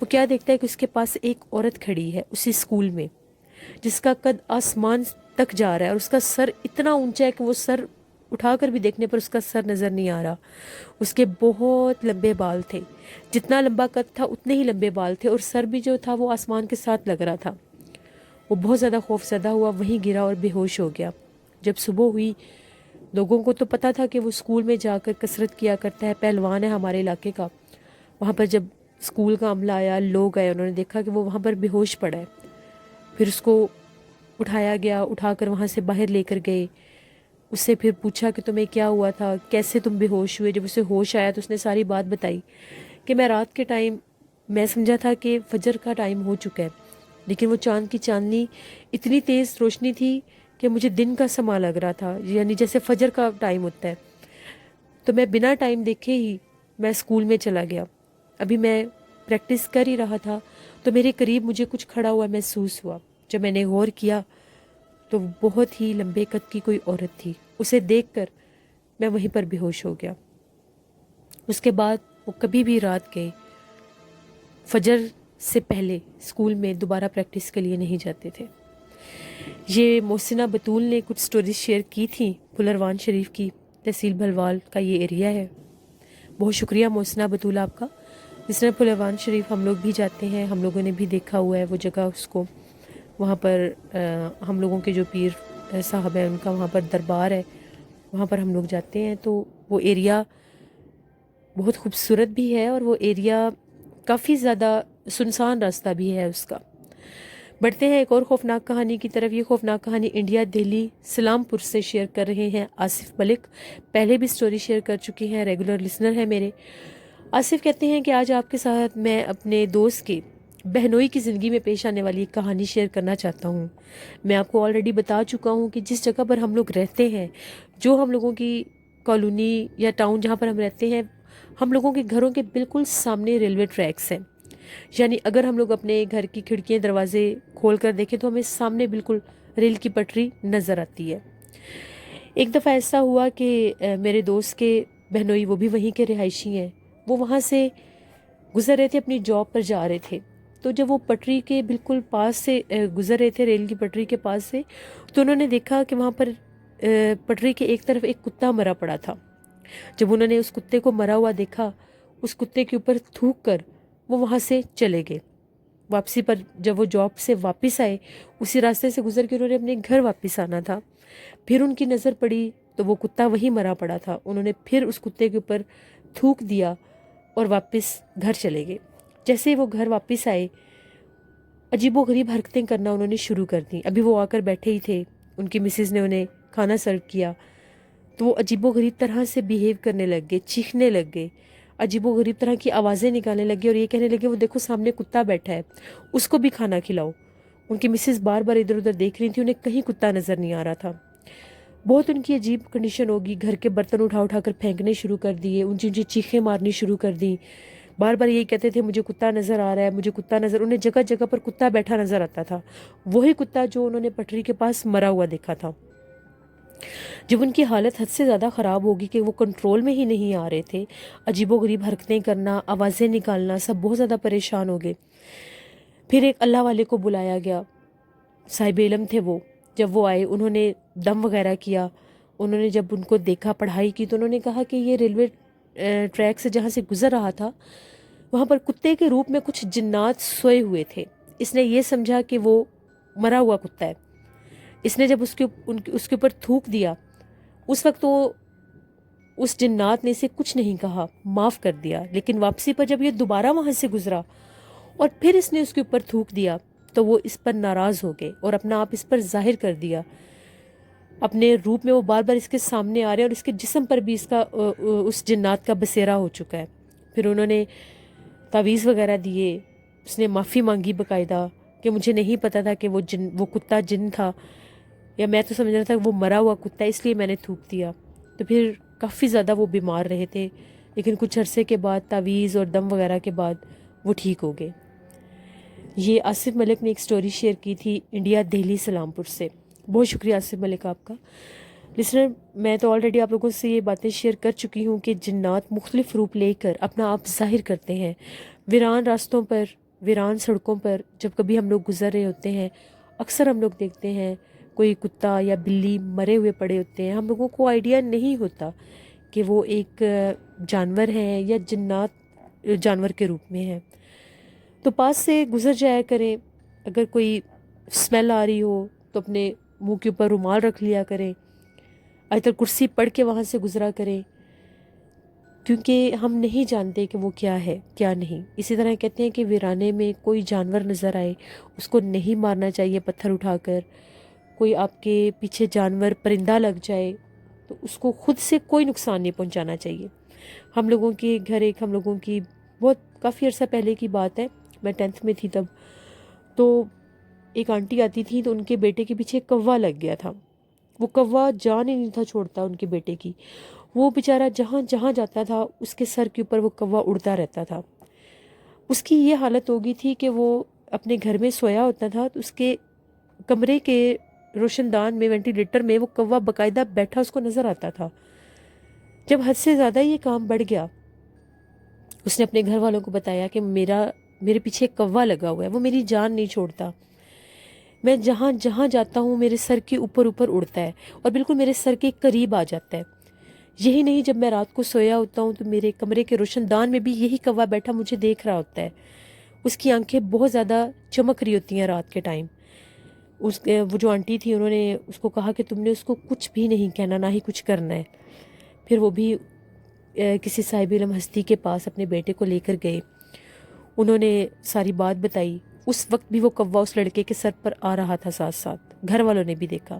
وہ کیا دیکھتا ہے کہ اس کے پاس ایک عورت کھڑی ہے اسی اسکول میں، جس کا قد آسمان تک جا رہا ہے، اور اس کا سر اتنا اونچا ہے کہ وہ سر اٹھا کر بھی دیکھنے پر اس کا سر نظر نہیں آ رہا۔ اس کے بہت لمبے بال تھے، جتنا لمبا قد تھا اتنے ہی لمبے بال تھے، اور سر بھی جو تھا وہ آسمان کے ساتھ لگ رہا تھا۔ وہ بہت زیادہ خوف زدہ ہوا، وہیں گرا اور بے ہوش ہو گیا۔ جب صبح ہوئی، لوگوں کو تو پتہ تھا کہ وہ اسکول میں جا کر کسرت کیا کرتا ہے، پہلوان ہے ہمارے علاقے کا۔ وہاں پر جب اسکول کا عملہ آیا، لوگ آئے، انہوں نے دیکھا کہ وہ وہاں پر بے ہوش پڑا ہے۔ پھر اس کو اٹھایا گیا، اٹھا کر وہاں سے باہر لے کر گئے۔ اس سے پھر پوچھا کہ تمہیں کیا ہوا تھا، کیسے تم بے ہوش ہوئے؟ جب اسے ہوش آیا تو اس نے ساری بات بتائی کہ میں رات کے ٹائم، میں سمجھا تھا کہ فجر کا ٹائم ہو چکا ہے، لیکن وہ چاند کی چاندنی اتنی تیز روشنی تھی کہ مجھے دن کا سما لگ رہا تھا، یعنی جیسے فجر کا ٹائم ہوتا ہے۔ تو میں بنا ٹائم دیکھے ہی میں اسکول میں چلا گیا۔ ابھی میں پریکٹس کر ہی رہا تھا تو میرے قریب مجھے کچھ کھڑا ہوا محسوس ہوا۔ جب میں نے غور کیا تو بہت ہی لمبے قد کی کوئی عورت تھی۔ اسے دیکھ کر میں وہیں پر بے ہوش ہو گیا۔ اس کے بعد وہ کبھی بھی رات کے فجر سے پہلے اسکول میں دوبارہ پریکٹس کے لیے نہیں جاتے تھے۔ یہ محسنہ بطول نے کچھ سٹوریز شیئر کی تھیں پھلروان شریف کی، تحصیل بھلوال کا یہ ایریا ہے۔ بہت شکریہ محسنہ بطول آپ کا۔ جس طرح پھلروان شریف ہم لوگ بھی جاتے ہیں، ہم لوگوں نے بھی دیکھا ہوا ہے وہ جگہ، اس کو وہاں پر ہم لوگوں کے جو پیر صاحب ہیں ان کا وہاں پر دربار ہے، وہاں پر ہم لوگ جاتے ہیں۔ تو وہ ایریا بہت خوبصورت بھی ہے، اور وہ ایریا کافی زیادہ سنسان راستہ بھی ہے اس کا۔ بڑھتے ہیں ایک اور خوفناک کہانی کی طرف۔ یہ خوفناک کہانی انڈیا دہلی سلام پور سے شیئر کر رہے ہیں آصف ملک۔ پہلے بھی سٹوری شیئر کر چکے ہیں، ریگولر لسنر ہیں میرے۔ آصف کہتے ہیں کہ آج آپ کے ساتھ میں اپنے دوست کے بہنوئی کی زندگی میں پیش آنے والی ایک کہانی شیئر کرنا چاہتا ہوں۔ میں آپ کو آلریڈی بتا چکا ہوں کہ جس جگہ پر ہم لوگ رہتے ہیں، جو ہم لوگوں کی کالونی یا ٹاؤن جہاں پر ہم رہتے ہیں، ہم لوگوں کے گھروں کے بالکل سامنے ریلوے ٹریکس ہیں۔ یعنی اگر ہم لوگ اپنے گھر کی کھڑکیاں دروازے کھول کر دیکھیں تو ہمیں سامنے بالکل ریل کی پٹری نظر آتی ہے۔ ایک دفعہ ایسا ہوا کہ میرے دوست کے بہنوئی، وہ بھی وہیں کے رہائشی ہیں، وہ وہاں سے گزر رہے تھے، اپنی جاب پر جا رہے تھے۔ تو جب وہ پٹری کے بالکل پاس سے گزر رہے تھے، ریل کی پٹری کے پاس سے، تو انہوں نے دیکھا کہ وہاں پر پٹری کے ایک طرف ایک کتا مرا پڑا تھا۔ جب انہوں نے اس کتے کو مرا ہوا دیکھا، اس کتے کے اوپر تھوک کر وہ وہاں سے چلے گئے۔ واپسی پر جب وہ جاب سے واپس آئے، اسی راستے سے گزر کے انہوں نے اپنے گھر واپس آنا تھا۔ پھر ان کی نظر پڑی تو وہ کتا وہیں مرا پڑا تھا۔ انہوں نے پھر اس کتے کے اوپر تھوک دیا اور واپس گھر چلے گئے۔ جیسے وہ گھر واپس آئے، عجیب و غریب حرکتیں کرنا انہوں نے شروع کر دیں۔ ابھی وہ آ کر بیٹھے ہی تھے، ان کی مسز نے انہیں کھانا سرو کیا تو وہ عجیب و غریب طرح سے بیہیو کرنے لگ گئے، چیخنے لگ گئے، عجیب و غریب طرح کی آوازیں نکالنے لگے، اور یہ کہنے لگے وہ دیکھو سامنے کتا بیٹھا ہے، اس کو بھی کھانا کھلاؤ۔ ان کی مسز بار بار ادھر ادھر دیکھ رہی تھی، انہیں کہیں کتا نظر نہیں آ رہا تھا۔ بہت ان کی عجیب کنڈیشن ہوگی، گھر کے برتن اٹھا اٹھا کر پھینکنے شروع کر دیے، اونچی اونچی چیخیں مارنی شروع کر دیں، بار بار یہی کہتے تھے مجھے کتا نظر آ رہا ہے، مجھے کتا نظر، انہیں جگہ جگہ پر کتا بیٹھا نظر آتا تھا، وہی کتا جو انہوں نے پٹری کے پاس مرا ہوا دیکھا تھا۔ جب ان کی حالت حد سے زیادہ خراب ہوگی کہ وہ کنٹرول میں ہی نہیں آ رہے تھے، عجیب و غریب حرکتیں کرنا، آوازیں نکالنا، سب بہت زیادہ پریشان ہو گئے۔ پھر ایک اللہ والے کو بلایا گیا، صاحب علم تھے وہ۔ جب وہ آئے، انہوں نے دم وغیرہ کیا، انہوں نے جب ان کو دیکھا، پڑھائی کی، تو انہوں نے کہا کہ یہ ریلوے ٹریک سے جہاں سے گزر رہا تھا، وہاں پر کتے کے روپ میں کچھ جنات سوئے ہوئے تھے۔ اس نے یہ سمجھا کہ وہ مرا ہوا کتا ہے۔ اس نے جب اس کے اوپر تھوک دیا، اس وقت وہ اس جنات نے اسے کچھ نہیں کہا، معاف کر دیا۔ لیکن واپسی پر جب یہ دوبارہ وہاں سے گزرا اور پھر اس نے اس کے اوپر تھوک دیا، تو وہ اس پر ناراض ہو گئے اور اپنا آپ اس پر ظاہر کر دیا۔ اپنے روپ میں وہ بار بار اس کے سامنے آ رہے ہیں، اور اس کے جسم پر بھی اس جنات کا بسیرا ہو چکا ہے۔ پھر انہوں نے تعویذ وغیرہ دیے، اس نے معافی مانگی باقاعدہ کہ مجھے نہیں پتا تھا کہ وہ کتا جن تھا، یا میں تو سمجھ رہا تھا کہ وہ مرا ہوا کتا ہے، اس لیے میں نے تھوک دیا۔ تو پھر کافی زیادہ وہ بیمار رہے تھے، لیکن کچھ عرصے کے بعد تعویذ اور دم وغیرہ کے بعد وہ ٹھیک ہو گئے۔ یہ آصف ملک نے ایک سٹوری شیئر کی تھی انڈیا دہلی سلام پور سے۔ بہت شکریہ آصف ملک آپ کا۔ لسنر، میں تو آلریڈی آپ لوگوں سے یہ باتیں شیئر کر چکی ہوں کہ جنات مختلف روپ لے کر اپنا آپ ظاہر کرتے ہیں، ویران راستوں پر ویران سڑکوں پر جب کبھی ہم لوگ گزر رہے ہوتے ہیں، اکثر ہم لوگ دیکھتے ہیں کوئی کتا یا بلی مرے ہوئے پڑے ہوتے ہیں. ہم لوگوں کو آئیڈیا نہیں ہوتا کہ وہ ایک جانور ہے یا جنات جانور کے روپ میں ہے. تو پاس سے گزر جایا کریں. اگر کوئی اسمیل آ رہی ہو تو اپنے منہ کے اوپر رومال رکھ لیا کریں. آیت کرسی پڑھ کے وہاں سے گزرا کریں، کیونکہ ہم نہیں جانتے کہ وہ کیا ہے کیا نہیں. اسی طرح کہتے ہیں کہ ویرانے میں کوئی جانور نظر آئے اس کو نہیں مارنا چاہیے پتھر اٹھا کر. کوئی آپ کے پیچھے جانور پرندہ لگ جائے تو اس کو خود سے کوئی نقصان نہیں پہنچانا چاہیے. ہم لوگوں کے گھر ایک ہم لوگوں کی بہت کافی عرصہ پہلے کی بات ہے، میں 10th میں تھی تب. تو ایک آنٹی آتی تھی تو ان کے بیٹے کے پیچھے کوا لگ گیا تھا. وہ کوا جان ہی نہیں تھا چھوڑتا ان کے بیٹے کی. وہ بیچارہ جہاں جہاں جاتا تھا اس کے سر کے اوپر وہ کوا اڑتا رہتا تھا. اس کی یہ حالت ہو گئی تھی کہ وہ اپنے گھر میں سویا ہوتا تھا تو اس کے کمرے کے روشن دان میں وینٹیلیٹر میں وہ کوا باقاعدہ بیٹھا اس کو نظر آتا تھا. جب حد سے زیادہ یہ کام بڑھ گیا، اس نے اپنے گھر والوں کو بتایا کہ میرے پیچھے ایک کوا لگا ہوا ہے، وہ میری جان نہیں چھوڑتا. میں جہاں جہاں جاتا ہوں میرے سر کے اوپر اوپر اڑتا ہے اور بالکل میرے سر کے قریب آ جاتا ہے. یہی نہیں، جب میں رات کو سویا ہوتا ہوں تو میرے کمرے کے روشن دان میں بھی یہی کوا بیٹھا مجھے دیکھ رہا ہوتا ہے. اس کی آنکھیں بہت زیادہ چمک رہی ہوتی ہیں رات کے ٹائم. وہ جو آنٹی تھی انہوں نے اس کو کہا کہ تم نے اس کو کچھ بھی نہیں کہنا، نہ ہی کچھ کرنا ہے. پھر وہ بھی کسی صاحب علم ہستی کے پاس اپنے بیٹے کو لے کر گئے. انہوں نے ساری بات بتائی. اس وقت بھی وہ کوا اس لڑکے کے سر پر آ رہا تھا ساتھ ساتھ. گھر والوں نے بھی دیکھا.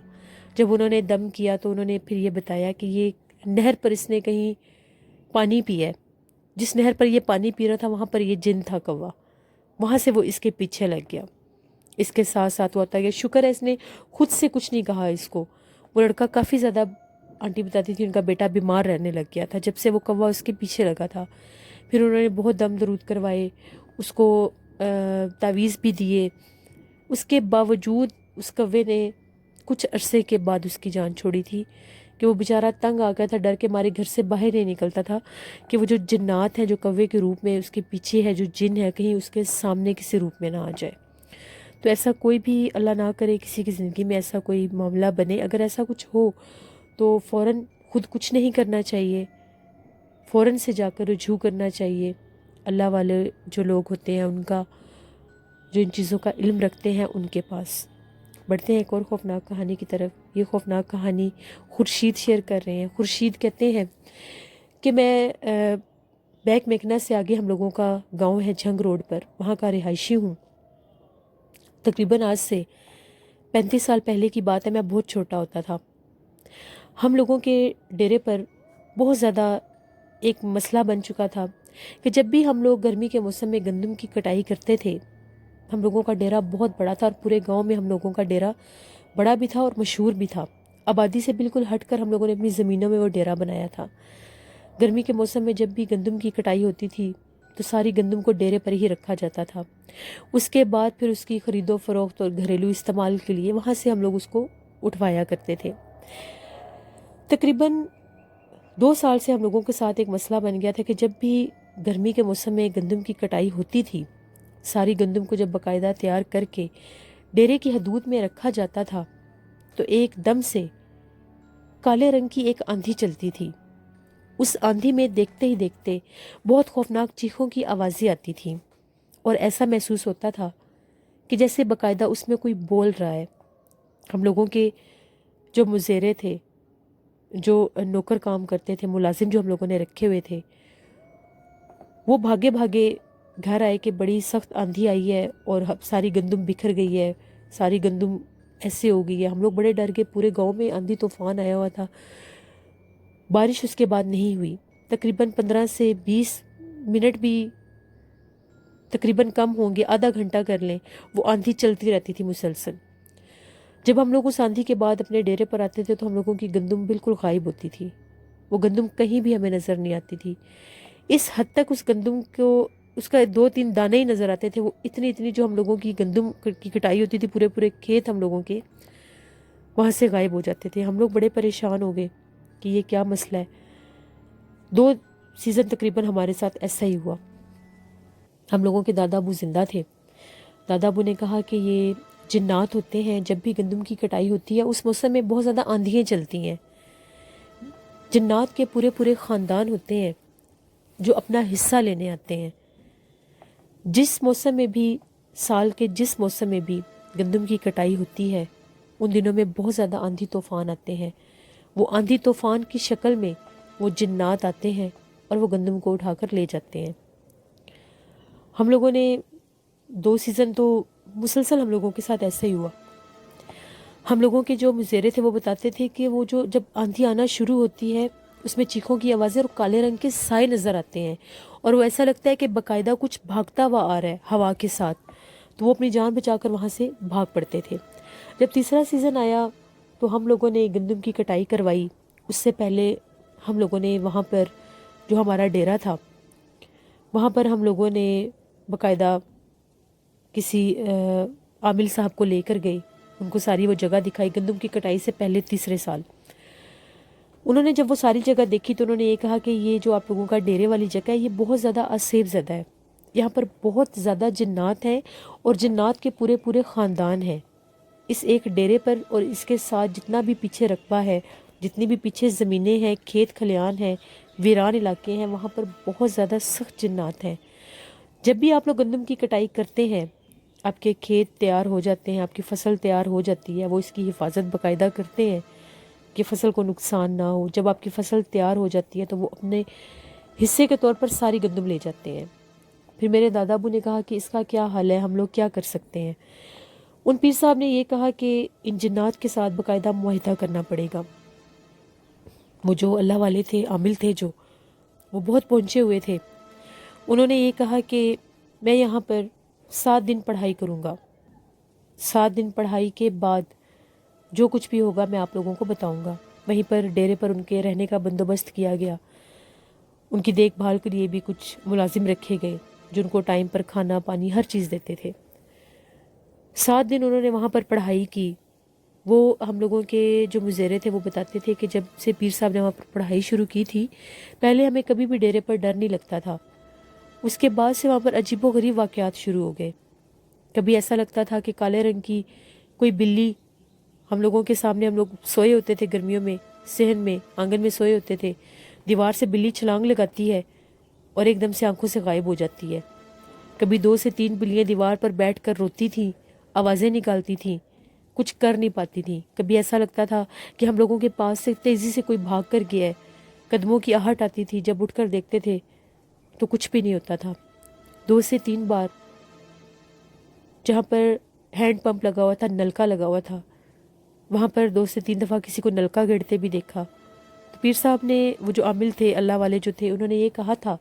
جب انہوں نے دم کیا تو انہوں نے پھر یہ بتایا کہ یہ نہر پر اس نے کہیں پانی پیا ہے. جس نہر پر یہ پانی پی رہا تھا وہاں پر یہ جن تھا کوا. وہاں سے وہ اس کے پیچھے لگ گیا. اس کے ساتھ ساتھ وہ آتا گیا. شکر ہے اس نے خود سے کچھ نہیں کہا اس کو. وہ لڑکا کافی زیادہ، آنٹی بتاتی تھی، ان کا بیٹا بیمار رہنے لگ گیا تھا جب سے وہ کوا اس کے پیچھے لگا تھا. پھر انہوں نے بہت دم درود کروائے، اس کو تعویذ بھی دیے. اس کے باوجود اس کوے نے کچھ عرصے کے بعد اس کی جان چھوڑی تھی کہ وہ بیچارہ تنگ آ گیا تھا، ڈر کے مارے گھر سے باہر نہیں نکلتا تھا کہ وہ جو جنات ہیں جو کوے کے روپ میں اس کے پیچھے ہے، جو جن ہے، کہیں اس کے سامنے کسی روپ میں نہ آ جائے. تو ایسا کوئی بھی اللہ نہ کرے کسی کی زندگی میں ایسا کوئی معاملہ بنے. اگر ایسا کچھ ہو تو فوراً خود کچھ نہیں کرنا چاہیے، فوراً سے جا کر رجوع کرنا چاہیے. اللہ والے جو لوگ ہوتے ہیں ان کا، جو ان چیزوں کا علم رکھتے ہیں، ان کے پاس. بڑھتے ہیں ایک اور خوفناک کہانی کی طرف. یہ خوفناک کہانی خورشید شیئر کر رہے ہیں. خورشید کہتے ہیں کہ میں بیک میکنا سے آگے ہم لوگوں کا گاؤں ہے جھنگ روڈ پر، وہاں کا رہائشی ہوں. تقریباً آج سے 35 سال پہلے کی بات ہے. میں بہت چھوٹا ہوتا تھا. ہم لوگوں کے ڈیرے پر بہت زیادہ ایک مسئلہ بن چکا تھا کہ جب بھی ہم لوگ گرمی کے موسم میں گندم کی کٹائی کرتے تھے، ہم لوگوں کا ڈیرا بہت بڑا تھا اور پورے گاؤں میں ہم لوگوں کا ڈیرا بڑا بھی تھا اور مشہور بھی تھا. آبادی سے بالکل ہٹ کر ہم لوگوں نے اپنی زمینوں میں وہ ڈیرا بنایا تھا. گرمی کے موسم میں جب بھی گندم کی کٹائی ہوتی تھی تو ساری گندم کو ڈیرے پر ہی رکھا جاتا تھا. اس کے بعد پھر اس کی خرید و فروخت اور گھریلو استعمال کے لیے وہاں سے ہم لوگ اس کو اٹھوایا کرتے تھے. تقریباً 2 سال سے ہم لوگوں کے ساتھ ایک مسئلہ بن گیا تھا کہ جب بھی گرمی کے موسم میں گندم کی کٹائی ہوتی تھی، ساری گندم کو جب باقاعدہ تیار کر کے ڈیرے کی حدود میں رکھا جاتا تھا تو ایک دم سے کالے رنگ کی ایک آندھی چلتی تھی. اس آندھی میں دیکھتے ہی دیکھتے بہت خوفناک چیخوں کی آوازیں آتی تھیں اور ایسا محسوس ہوتا تھا کہ جیسے باقاعدہ اس میں کوئی بول رہا ہے. ہم لوگوں کے جو مزیرے تھے، جو نوکر کام کرتے تھے، ملازم جو ہم لوگوں نے رکھے ہوئے تھے، وہ بھاگے بھاگے گھر آئے کہ بڑی سخت آندھی آئی ہے اور ساری گندم بکھر گئی ہے، ساری گندم ایسے ہو گئی ہے. ہم لوگ بڑے ڈر گئے. پورے گاؤں میں آندھی طوفان آیا ہوا تھا. بارش اس کے بعد نہیں ہوئی. تقریباً 15 سے 20 منٹ بھی تقریباً کم ہوں گے، آدھا گھنٹہ کر لیں، وہ آندھی چلتی رہتی تھی مسلسل. جب ہم لوگ اس آندھی کے بعد اپنے ڈیرے پر آتے تھے تو ہم لوگوں کی گندم بالکل غائب ہوتی تھی. وہ گندم کہیں بھی ہمیں نظر نہیں آتی تھی. اس حد تک اس گندم کو اس کا 2-3 دانے ہی نظر آتے تھے. وہ اتنی جو ہم لوگوں کی گندم کی کٹائی ہوتی تھی، پورے کھیت ہم لوگوں کے وہاں سے غائب ہو جاتے تھے. ہم لوگ بڑے پریشان ہو گئے کہ یہ کیا مسئلہ ہے. 2 سیزن تقریباً ہمارے ساتھ ایسا ہی ہوا. ہم لوگوں کے دادا ابو زندہ تھے. دادا ابو نے کہا کہ یہ جنات ہوتے ہیں، جب بھی گندم کی کٹائی ہوتی ہے اس موسم میں بہت زیادہ آندھیاں چلتی ہیں. جنات کے پورے پورے خاندان ہوتے ہیں جو اپنا حصہ لینے آتے ہیں. جس موسم میں بھی، سال کے جس موسم میں بھی گندم کی کٹائی ہوتی ہے ان دنوں میں بہت زیادہ آندھی طوفان آتے ہیں. وہ آندھی طوفان کی شکل میں وہ جنات آتے ہیں اور وہ گندم کو اٹھا کر لے جاتے ہیں. ہم لوگوں نے 2 سیزن تو مسلسل ہم لوگوں کے ساتھ ایسا ہی ہوا. ہم لوگوں کے جو مزیرے تھے وہ بتاتے تھے کہ وہ جو جب آندھی آنا شروع ہوتی ہے اس میں چیخوں کی آوازیں اور کالے رنگ کے سائے نظر آتے ہیں اور وہ ایسا لگتا ہے کہ باقاعدہ کچھ بھاگتا ہوا آ رہا ہے ہوا کے ساتھ. تو وہ اپنی جان بچا کر وہاں سے بھاگ پڑتے تھے. جب تیسرا سیزن آیا تو ہم لوگوں نے گندم کی کٹائی کروائی. اس سے پہلے ہم لوگوں نے وہاں پر جو ہمارا ڈیرا تھا وہاں پر ہم لوگوں نے باقاعدہ کسی عامل صاحب کو لے کر گئے. ان کو ساری وہ جگہ دکھائی گندم کی کٹائی سے پہلے تیسرے سال. انہوں نے جب وہ ساری جگہ دیکھی تو انہوں نے یہ کہا کہ یہ جو آپ لوگوں کا ڈیرے والی جگہ ہے یہ بہت زیادہ اسیب زدہ ہے. یہاں پر بہت زیادہ جنات ہیں اور جنات کے پورے پورے خاندان ہیں. اس ایک ڈیرے پر اور اس کے ساتھ جتنا بھی پیچھے رقبہ ہے، جتنی بھی پیچھے زمینیں ہیں، کھیت کھلیان ہیں، ویران علاقے ہیں، وہاں پر بہت زیادہ سخت جنات ہیں. جب بھی آپ لوگ گندم کی کٹائی کرتے ہیں، آپ کے کھیت تیار ہو جاتے ہیں، آپ کی فصل تیار ہو جاتی ہے، وہ اس کی حفاظت باقاعدہ کرتے ہیں کہ فصل کو نقصان نہ ہو. جب آپ کی فصل تیار ہو جاتی ہے تو وہ اپنے حصے کے طور پر ساری گندم لے جاتے ہیں. پھر میرے دادا ابو نے کہا کہ اس کا کیا حل ہے، ہم لوگ کیا کر سکتے ہیں. ان پیر صاحب نے یہ کہا کہ ان جنات کے ساتھ باقاعدہ معاہدہ کرنا پڑے گا. وہ جو اللہ والے تھے، عامل تھے، جو وہ بہت پہنچے ہوئے تھے. انہوں نے یہ کہا کہ میں یہاں پر 7 دن پڑھائی کروں گا. 7 دن پڑھائی کے بعد جو کچھ بھی ہوگا میں آپ لوگوں کو بتاؤں گا. وہیں پر ڈیرے پر ان کے رہنے کا بندوبست کیا گیا. ان کی دیکھ بھال کے لیے بھی کچھ ملازم رکھے گئے جو ان کو ٹائم پر کھانا پانی ہر چیز دیتے تھے. 7 دن انہوں نے وہاں پر پڑھائی کی. وہ ہم لوگوں کے جو مزیرے تھے وہ بتاتے تھے کہ جب سے پیر صاحب نے وہاں پر پڑھائی شروع کی تھی پہلے ہمیں کبھی بھی ڈیرے پر ڈر نہیں لگتا تھا. اس کے بعد سے وہاں پر عجیب و غریب واقعات شروع ہو گئے. کبھی ایسا لگتا تھا کہ کالے رنگ کی کوئی بلی ہم لوگوں کے سامنے، ہم لوگ سوئے ہوتے تھے گرمیوں میں، صحن میں، آنگن میں سوئے ہوتے تھے، دیوار سے بلی چھلانگ لگاتی ہے اور ایک دم سے آنکھوں سے غائب ہو جاتی ہے. کبھی 2 سے 3 بلیاں دیوار پر بیٹھ کر روتی تھیں، آوازیں نکالتی تھیں، کچھ کر نہیں پاتی تھیں. کبھی ایسا لگتا تھا کہ ہم لوگوں کے پاس سے تیزی سے کوئی بھاگ کر گیا ہے. قدموں کی آہٹ آتی تھی. جب اٹھ کر دیکھتے تھے تو کچھ بھی نہیں ہوتا تھا. 2 سے 3 بار جہاں پر ہینڈ پمپ لگا ہوا تھا، نلکا لگا ہوا تھا، وہاں پر 2 سے 3 دفعہ کسی کو نلکا گڑتے بھی دیکھا. تو پیر صاحب نے، وہ جو عامل تھے، اللہ والے جو تھے، انہوں نے یہ کہا تھا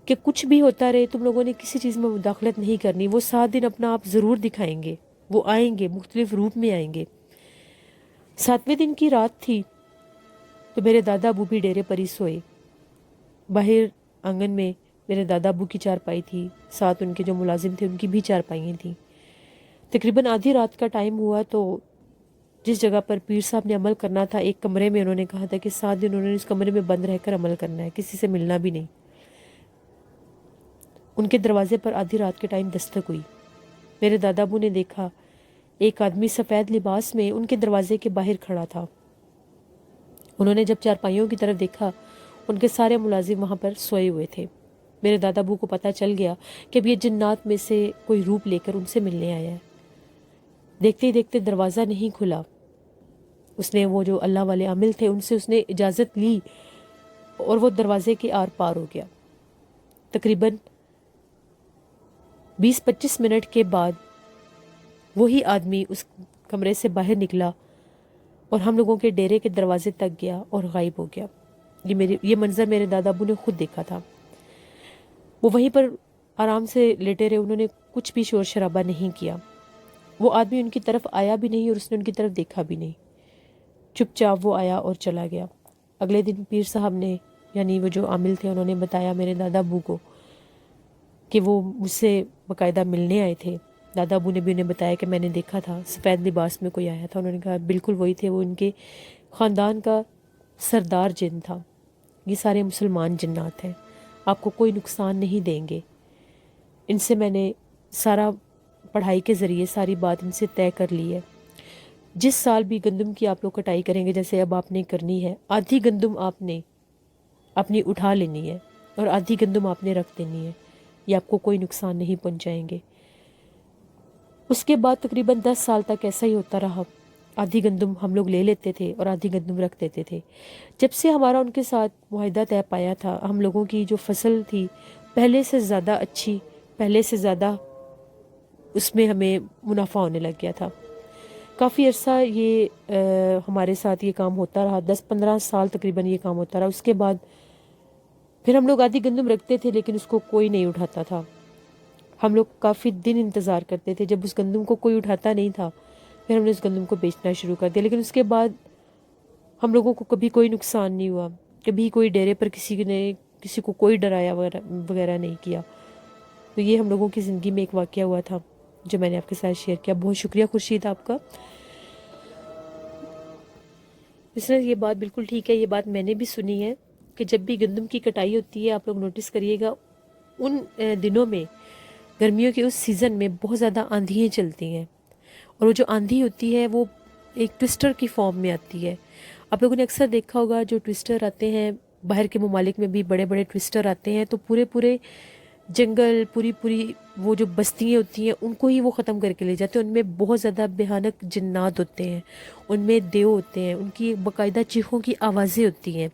کہ کچھ بھی ہوتا رہے تم لوگوں نے کسی چیز میں مداخلت نہیں کرنی. وہ 7 دن اپنا آپ ضرور دکھائیں گے، وہ آئیں گے، مختلف روپ میں آئیں گے. 7ویں دن کی رات تھی تو میرے دادا ابو بھی ڈیرے پر ہی سوئے. باہر آنگن میں میرے دادا ابو کی چارپائی تھی، ساتھ ان کے جو ملازم تھے ان کی بھی چارپائیاں تھیں. تقریباً آدھی رات کا ٹائم ہوا تو جس جگہ پر پیر صاحب نے عمل کرنا تھا، ایک کمرے میں انہوں نے کہا تھا کہ 7 دن انہوں نے اس کمرے میں بند رہ کر عمل کرنا ہے، کسی سے ملنا بھی نہیں. ان کے دروازے پر آدھی رات کے ٹائم دستک ہوئی. میرے دادا ابو نے دیکھا ایک آدمی سفید لباس میں ان کے دروازے کے باہر کھڑا تھا. انہوں نے جب چارپائیوں کی طرف دیکھا، ان کے سارے ملازم وہاں پر سوئے ہوئے تھے. میرے دادا ابو کو پتہ چل گیا کہ اب یہ جنات میں سے کوئی روپ لے کر ان سے ملنے آیا ہے. دیکھتے ہی دیکھتے دروازہ نہیں کھلا. اس نے، وہ جو اللہ والے عامل تھے، ان سے اس نے اجازت لی اور وہ دروازے کے آر پار ہو گیا. تقریباً 20-25 منٹ کے بعد وہی آدمی اس کمرے سے باہر نکلا اور ہم لوگوں کے ڈیرے کے دروازے تک گیا اور غائب ہو گیا. یہ منظر میرے دادا ابو نے خود دیکھا تھا. وہ وہیں پر آرام سے لیٹے رہے، انہوں نے کچھ بھی شور شرابہ نہیں کیا. وہ آدمی ان کی طرف آیا بھی نہیں اور اس نے ان کی طرف دیکھا بھی نہیں. چپ چاپ وہ آیا اور چلا گیا. اگلے دن پیر صاحب نے، یعنی وہ جو عامل تھے، انہوں نے بتایا میرے دادا ابو کو کہ وہ مجھ سے باقاعدہ ملنے آئے تھے. دادا ابو نے بھی انہیں بتایا کہ میں نے دیکھا تھا سفید لباس میں کوئی آیا تھا. انہوں نے کہا بالکل وہی تھے، وہ ان کے خاندان کا سردار جن تھا. یہ سارے مسلمان جنات ہیں، آپ کو کوئی نقصان نہیں دیں گے. ان سے میں نے سارا پڑھائی کے ذریعے ساری بات ان سے طے کر لی ہے. جس سال بھی گندم کی آپ لوگ کٹائی کریں گے، جیسے اب آپ نے کرنی ہے، آدھی گندم آپ نے اپنی اٹھا لینی ہے اور آدھی گندم آپ نے رکھ دینی ہے. یہ آپ کو کوئی نقصان نہیں پہنچائیں گے. اس کے بعد تقریباً 10 سال تک ایسا ہی ہوتا رہا. آدھی گندم ہم لوگ لے لیتے تھے اور آدھی گندم رکھ دیتے تھے. جب سے ہمارا ان کے ساتھ معاہدہ طے پایا تھا، ہم لوگوں کی جو فصل تھی پہلے سے زیادہ اچھی، پہلے سے زیادہ اس میں ہمیں منافع ہونے لگ گیا تھا. کافی عرصہ یہ ہمارے ساتھ یہ کام ہوتا رہا، 10-15 سال تقریباً یہ کام ہوتا رہا. اس کے بعد پھر ہم لوگ آدھی گندم رکھتے تھے لیکن اس کو کوئی نہیں اٹھاتا تھا. ہم لوگ کافی دن انتظار کرتے تھے. جب اس گندم کو کوئی اٹھاتا نہیں تھا پھر ہم نے اس گندم کو بیچنا شروع کر دیا. لیکن اس کے بعد ہم لوگوں کو کبھی کوئی نقصان نہیں ہوا، کبھی کوئی ڈیرے پر کسی کو کوئی ڈرایا وغیرہ نہیں کیا. تو یہ ہم لوگوں کی زندگی میں ایک واقعہ ہوا تھا جو میں نے آپ کے ساتھ شیئر کیا. بہت شکریہ خورشید آپ کا. اس طرح یہ بات بالکل ٹھیک ہے. یہ بات میں نے بھی سنی ہے کہ جب بھی گندم کی کٹائی ہوتی ہے، آپ لوگ نوٹس کریے گا، ان دنوں میں، گرمیوں کے اس سیزن میں بہت زیادہ آندھیاں چلتی ہیں. اور وہ جو آندھی ہوتی ہے وہ ایک ٹوسٹر کی فارم میں آتی ہے. آپ لوگوں نے اکثر دیکھا ہوگا جو ٹوسٹر آتے ہیں باہر کے ممالک میں بھی، بڑے بڑے ٹوسٹر آتے ہیں تو پورے جنگل، پوری وہ جو بستیاں ہوتی ہیں ان کو ہی وہ ختم کر کے لے جاتے ہیں. ان میں بہت زیادہ بھیانک جنات ہوتے ہیں، ان میں دیو ہوتے ہیں، ان کی باقاعدہ چیخوں کی آوازیں ہوتی ہیں.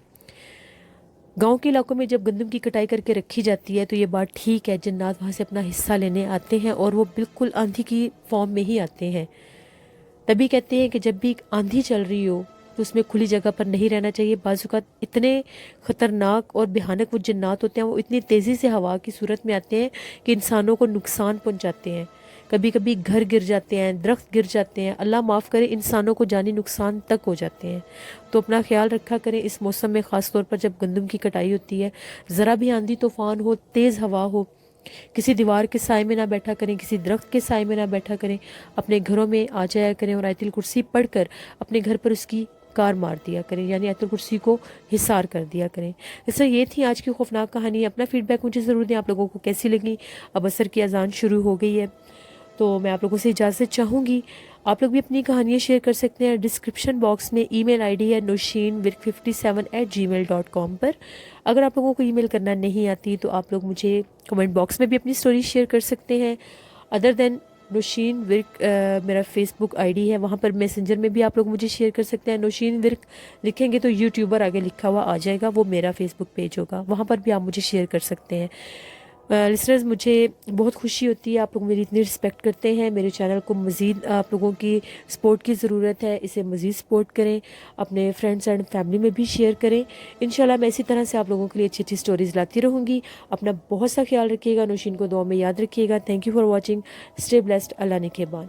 گاؤں کے علاقوں میں جب گندم کی کٹائی کر کے رکھی جاتی ہے تو یہ بات ٹھیک ہے، جنات وہاں سے اپنا حصہ لینے آتے ہیں اور وہ بالکل آندھی کی فارم میں ہی آتے ہیں. تبھی کہتے ہیں کہ جب بھی آندھی چل رہی ہو تو اس میں کھلی جگہ پر نہیں رہنا چاہیے. بعض اوقات اتنے خطرناک اور بھیانک وہ جنات ہوتے ہیں، وہ اتنی تیزی سے ہوا کی صورت میں آتے ہیں کہ انسانوں کو نقصان پہنچاتے ہیں. کبھی کبھی گھر گر جاتے ہیں، درخت گر جاتے ہیں، اللہ معاف کرے انسانوں کو جانی نقصان تک ہو جاتے ہیں. تو اپنا خیال رکھا کریں اس موسم میں، خاص طور پر جب گندم کی کٹائی ہوتی ہے. ذرا بھی آندھی طوفان ہو، تیز ہوا ہو، کسی دیوار کے سائے میں نہ بیٹھا کریں، کسی درخت کے سائے میں نہ بیٹھا کریں. اپنے گھروں میں آ جایا کریں اور آیت الکرسی پڑھ کر اپنے گھر پر اس کی کار مار دیا کریں، یعنی آیت الکرسی کو حصار کر دیا کریں. اس طرح یہ تھی آج کی خوفناک کہانی. اپنا فیڈ بیک مجھے ضرور دیں، آپ لوگوں کو کیسی لگی. اب عصر کی اذان شروع ہو گئی ہے تو میں آپ لوگوں سے اجازت چاہوں گی. آپ لوگ بھی اپنی کہانیاں شیئر کر سکتے ہیں. ڈسکرپشن باکس میں ای میل آئی ڈی ہے noshinvirk57@gmail.com پر. اگر آپ لوگوں کو ای میل کرنا نہیں آتی تو آپ لوگ مجھے کمنٹ باکس میں بھی اپنی سٹوری شیئر کر سکتے ہیں. ادر دین نوشین ورک میرا فیس بک آئی ڈی ہے، وہاں پر میسنجر میں بھی آپ لوگ مجھے شیئر کر سکتے ہیں. نوشین ورک لکھیں گے تو یوٹیوبر آگے لکھا ہوا آ جائے گا، وہ میرا فیس بک پیج ہوگا، وہاں پر بھی آپ مجھے شیئر کر سکتے ہیں. لسنرز، مجھے بہت خوشی ہوتی ہے، آپ لوگ میری اتنی رسپیکٹ کرتے ہیں. میرے چینل کو مزید آپ لوگوں کی سپورٹ کی ضرورت ہے، اسے مزید سپورٹ کریں، اپنے فرینڈس اینڈ فیملی میں بھی شیئر کریں. انشاءاللہ میں اسی طرح سے آپ لوگوں کے لیے اچھی سٹوریز لاتی رہوں گی. اپنا بہت سا خیال رکھیے گا. نوشین کو دعا میں یاد رکھیے گا. Thank you for watching. Stay blessed. اللہ نگہبان.